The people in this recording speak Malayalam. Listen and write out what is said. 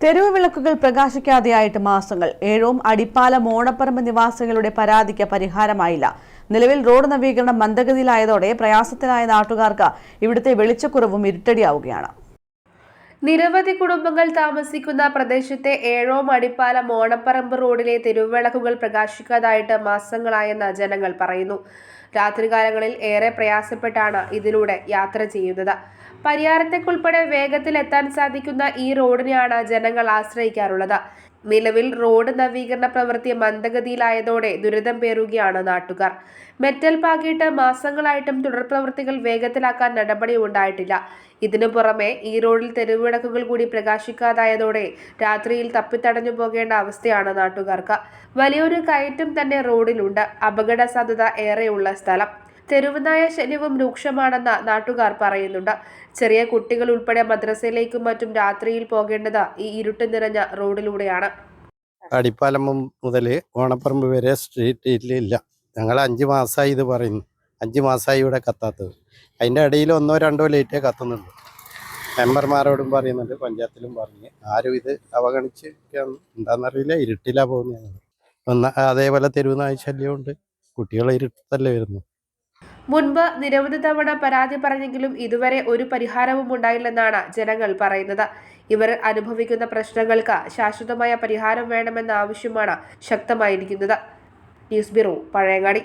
തെരുവ് വിളക്കുകൾ പ്രകാശിക്കാതെയായിട്ട് മാസങ്ങൾ. ഏഴോം അടിപ്പാലം ഓണപ്പറമ്പ് നിവാസികളുടെ പരാതിക്ക് പരിഹാരമായില്ല. നിലവിൽ റോഡ് നവീകരണം മന്ദഗതിയിലായതോടെ പ്രയാസത്തിലായ നാട്ടുകാർക്ക് ഇവിടുത്തെ വെളിച്ചക്കുറവും ഇരുട്ടടിയാവുകയാണ്. നിരവധി കുടുംബങ്ങൾ താമസിക്കുന്ന പ്രദേശത്തെ ഏഴോം അടിപ്പാലം ഓണപ്പറമ്പ് റോഡിലെ തെരുവുവിളക്കുകൾ പ്രകാശിക്കാതായിട്ട് മാസങ്ങളായെന്ന് ജനങ്ങൾ പറയുന്നു. രാത്രികാലങ്ങളിൽ ഏറെ പ്രയാസപ്പെട്ടാണ് ഇതിലൂടെ യാത്ര ചെയ്യുന്നത്. പരിയാരത്തേക്കുൾപ്പെടെ വേഗത്തിൽ എത്താൻ സാധിക്കുന്ന ഈ റോഡിനെയാണ് ജനങ്ങൾ ആശ്രയിക്കാറുള്ളത്. നിലവിൽ റോഡ് നവീകരണ പ്രവൃത്തി മന്ദഗതിയിലായതോടെ ദുരിതം പേറുകയാണ് നാട്ടുകാർ. മെറ്റൽ പാകിയിട്ട് മാസങ്ങളായിട്ടും തുടർ പ്രവൃത്തികൾ വേഗത്തിലാക്കാൻ നടപടി ഉണ്ടായിട്ടില്ല. ഇതിനു പുറമെ ഈ റോഡിൽ തെരുവിളക്കുകൾ കൂടി പ്രകാശിക്കാതായതോടെ രാത്രിയിൽ തപ്പിത്തടഞ്ഞു പോകേണ്ട അവസ്ഥയാണ് നാട്ടുകാർക്ക്. വലിയൊരു കയറ്റം തന്നെ റോഡിലുണ്ട്. അപകട സാധ്യത ഏറെയുള്ള സ്ഥലം. തെരുവുനായ ശല്യവും രൂക്ഷമാണെന്ന് നാട്ടുകാർ പറയുന്നുണ്ട്. ചെറിയ കുട്ടികൾ ഉൾപ്പെടെ മദ്രസയിലേക്കും മറ്റും രാത്രിയിൽ പോകേണ്ടത് ഈ ഇരുട്ട് നിറഞ്ഞ റോഡിലൂടെയാണ്. അടിപ്പാലം മുതൽ ഓണപ്പറമ്പ് വരെ സ്ട്രീറ്റിലില്ല. ഞങ്ങൾ 5 മാസമായി ഇത് പറയുന്നു. 5 മാസമായി ഇവിടെ കത്താത്തത്. അതിൻ്റെ ഇടയിൽ 1-2 ലൈറ്റേ കത്തുന്നുണ്ട്. മെമ്പർമാരോടും പറയുന്നുണ്ട്, പഞ്ചായത്തിലും പറഞ്ഞ് ആരും ഇത് അവഗണിച്ച് എന്താണെന്നറിയില്ല. ഇരുട്ടിലാണ് പോകുന്നത്. അതേപോലെ തെരുവുനായ ശല്യമുണ്ട്. കുട്ടികൾ ഇരുട്ടല്ലേ വരുന്നു. മുൻപ് നിരവധി തവണ പരാതി പറഞ്ഞെങ്കിലും ഇതുവരെ ഒരു പരിഹാരവും ഉണ്ടായില്ലെന്നാണ് ജനങ്ങൾ പറയുന്നത്. ഇവർ അനുഭവിക്കുന്ന പ്രശ്നങ്ങൾക്ക് ശാശ്വതമായ പരിഹാരം വേണമെന്ന ആവശ്യമാണ് ശക്തമായിരിക്കുന്നത്. News bureau, Pazhayangadi.